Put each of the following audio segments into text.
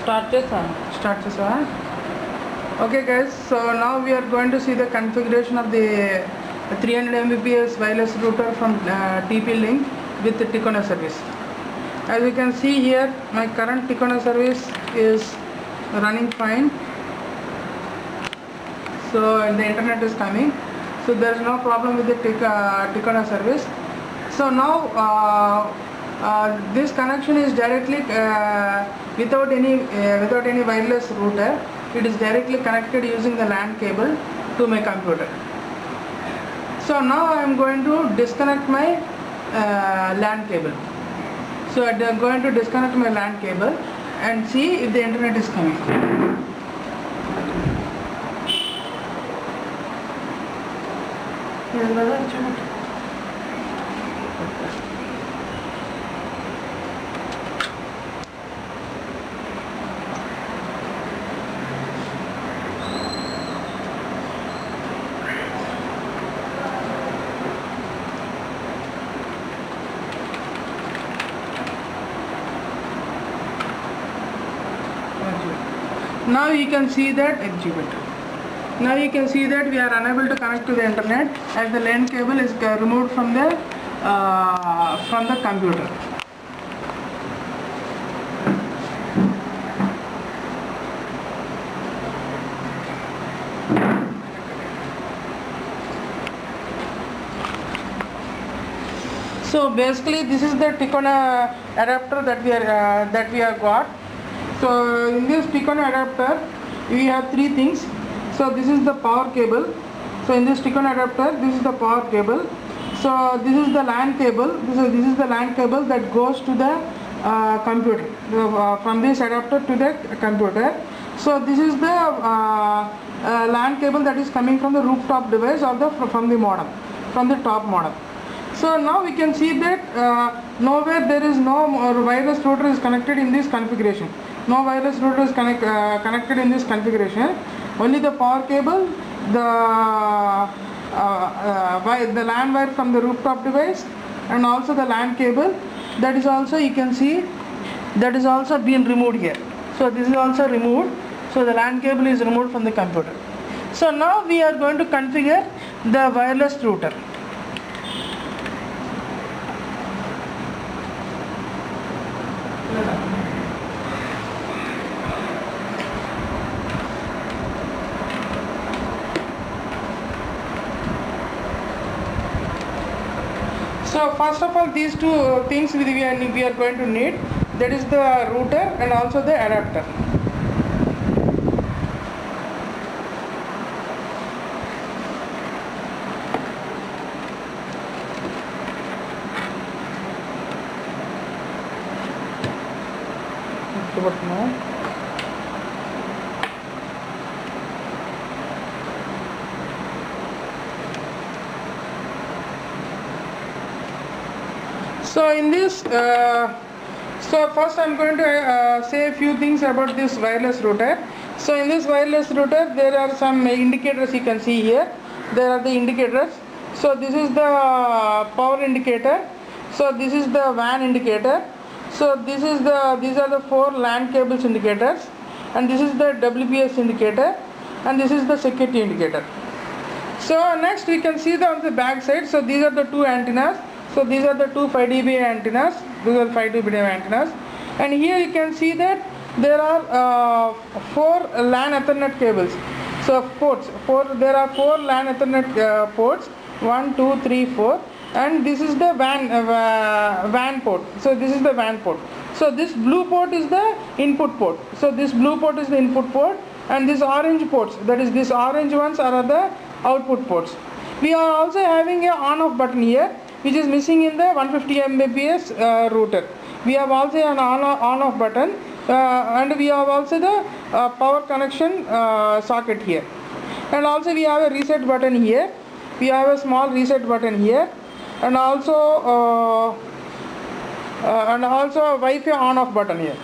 Start this one. Okay guys, so now we are going to see the configuration of the 300 Mbps wireless router from TP-Link with the Ticona service. As you can see here, my current Ticona service is running fine. So the internet is coming. So there is no problem with the Ticona service. So now this connection is directly without any wireless router. It is directly connected using the LAN cable to my computer. So now I am going to disconnect my LAN cable. So I am going to disconnect my LAN cable and see if the internet is coming. Now you can see that exhibit. Now you can see that we are unable to connect to the internet as the LAN cable is removed from the computer. So basically, this is the Ticona adapter that we have got. So in this Ticona adapter, we have three things. So this is the power cable. So in this Ticona adapter, this is the power cable. So this is the LAN cable. This is the LAN cable that goes to the computer from this adapter to the computer. So this is the LAN cable that is coming from the rooftop device or from the modem, from the top modem. So now we can see that nowhere there is no wireless router is connected in this configuration. No wireless router is connected in this configuration. Only the power cable, the LAN wire from the rooftop device, and also the LAN cable. That is also, you can see, that is also been removed here. So this is also removed. So the LAN cable is removed from the computer. So now we are going to configure the wireless router. So first of all, these two things we are going to need. That is the router and also the adapter. So in this, so first I am going to say a few things about this wireless router. So in this wireless router, there are some indicators you can see here. There are the indicators. So this is the power indicator. So this is the WAN indicator. So these are the 4 LAN cables indicators, and this is the WPS indicator, and this is the security indicator. So next we can see on the back side. So these are the 2 antennas. So these are the 2 5 dB antennas. These are 5 dB antennas, and here you can see that there are 4 LAN Ethernet cables. So ports. There are 4 LAN Ethernet ports. 1, 2, 3, 4, and this is the WAN port. So this is the WAN port. So this blue port is the input port. So this blue port is the input port, and these orange ports, that is these orange ones, are the output ports. We are also having a on-off button here, which is missing in the 150 Mbps router. We have also an on-off button, and we have also the power connection socket here, and also we have a reset button here. We have a small reset button here, and also a Wi-Fi on-off button here.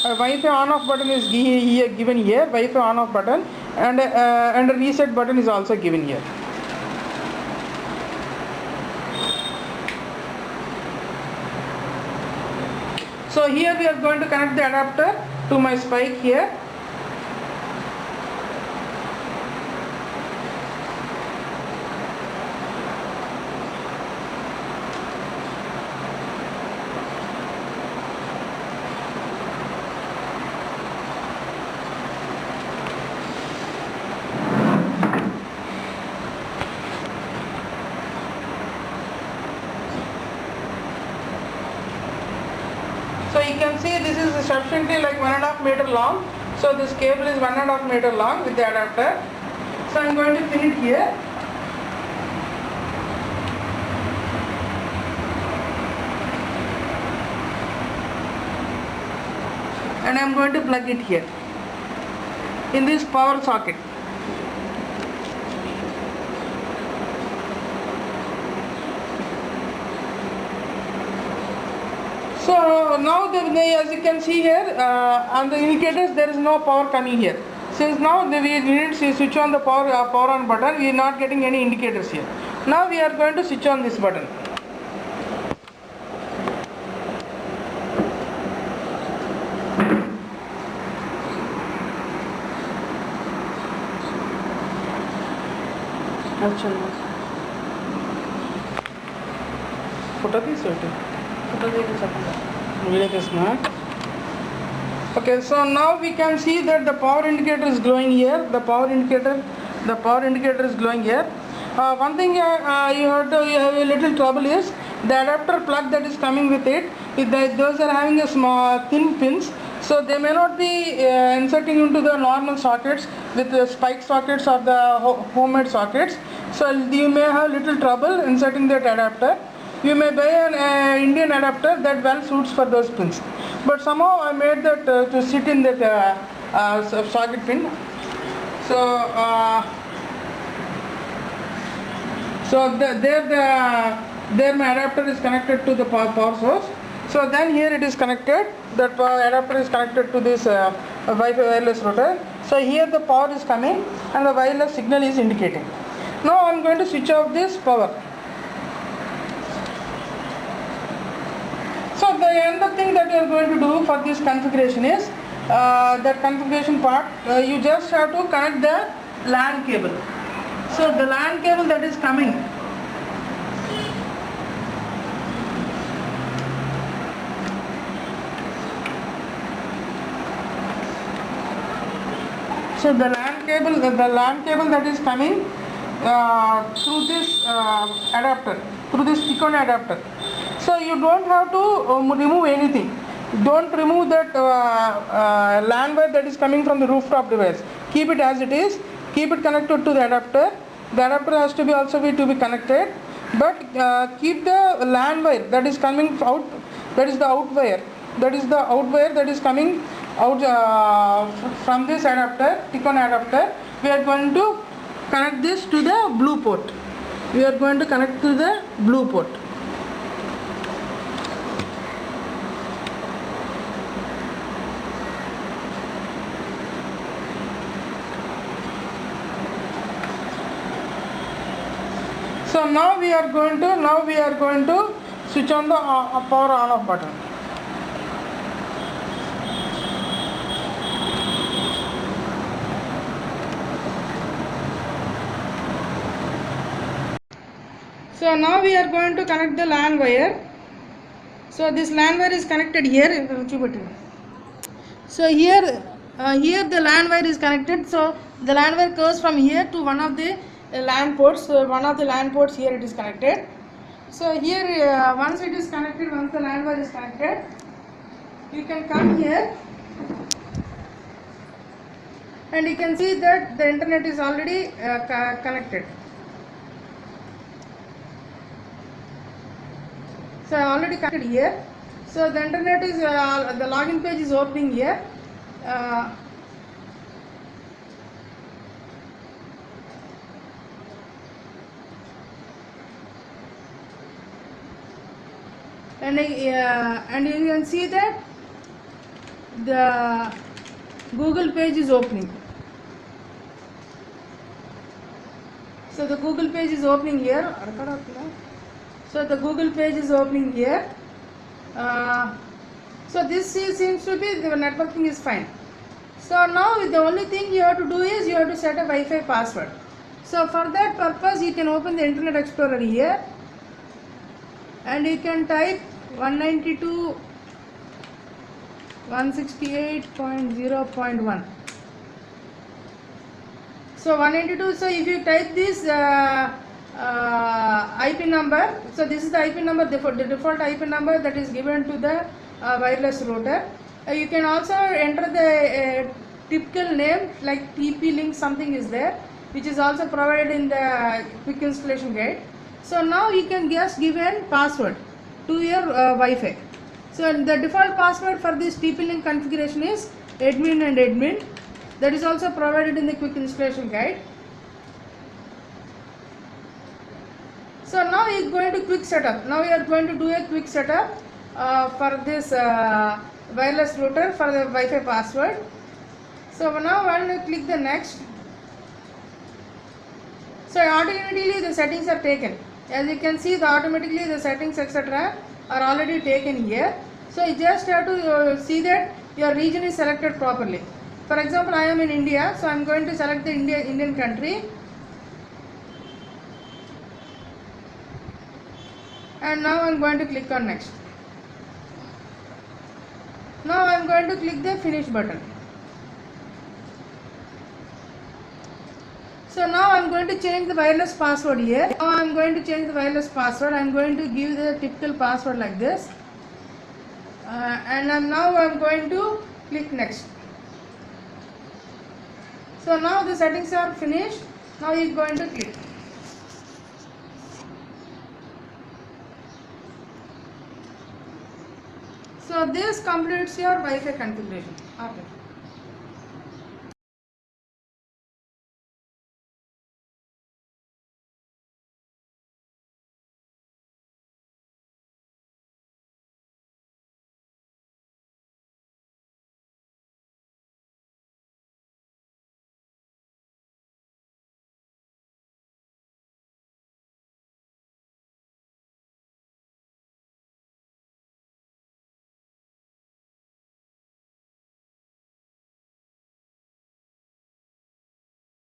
A Wi-Fi on-off button is given here. Wi-Fi on-off button, and a reset button is also given here. So here we are going to connect the adapter to my spike here. So you can see this is sufficiently like 1.5 meter long. So this cable is 1.5 meter long with the adapter. So I am going to pin it here. And I am going to plug it here in this power socket. So now as you can see here on the indicators there is no power coming here. Since now we need to switch on the power on button, we are not getting any indicators here. Now we are going to switch on this button. Okay, so now we can see that the power indicator is glowing here. The power indicator is glowing here. One thing you have a little trouble is the adapter plug that is coming with it. Those are having a small thin pins, so they may not be inserting into the normal sockets with the spike sockets or the homemade sockets. So you may have little trouble inserting that adapter. You may buy an Indian adapter that well suits for those pins. But somehow I made that to sit in that socket pin. There my adapter is connected to the power source. So then here it is connected. That adapter is connected to this Wi-Fi wireless router. So here the power is coming and the wireless signal is indicating. Now I am going to switch off this power. So the another thing that you are going to do for this configuration is that configuration part. You just have to connect the LAN cable. So the LAN cable that is coming. So the LAN cable that is coming through this adapter, through this Ticon adapter. So you don't have to remove anything. Don't remove that LAN wire that is coming from the rooftop device. Keep it as it is. Keep it connected to the adapter. The adapter has to be connected. But keep the LAN wire that is coming out. That is the out wire. That is the out wire that is coming out from this adapter, Ticon adapter. We are going to connect this to the blue port. We are going to connect to the blue port. So now we are going to switch on the power on off button. So now we are going to connect the LAN wire. So this LAN wire is connected here. So here the LAN wire is connected. So the LAN wire goes from here to one of the LAN ports. So one of the LAN ports here it is connected. So here once it is connected, once the LAN wire is connected, you can come here and you can see that the internet is already connected. So I already connected here. So the internet is the login page is opening here. And you can see that the Google page is opening. So the Google page is opening here. So the Google page is opening here. So So this seems to be the networking is fine. So now the only thing you have to do is you have to set a Wi-Fi password. So for that purpose you can open the Internet Explorer here and you can type 192.168.0.1. So 192, so if you type this IP number, so this is the IP number, the default IP number that is given to the wireless router. You can also enter the typical name like TP-Link, something is there, which is also provided in the quick installation guide. So now you can just give a password to your Wi-Fi. So the default password for this TP-Link configuration is admin and admin. That is also provided in the quick installation guide. So now you are going to quick setup. Now you are going to do a quick setup for this wireless router for the Wi-Fi password. So now when you click the next, so automatically the settings are taken. As you can see, automatically the settings etc. are already taken here. So you just have to see that your region is selected properly. For example, I am in India, so I am going to select the Indian country, and now I am going to click on next. Now I am going to click the finish button. So now I am going to change the wireless password here. Now I am going to change the wireless password. I am going to give the typical password like this, and now I am going to click next. So now the settings are finished. Now you are going to click. So this completes your Wi-Fi configuration. Okay.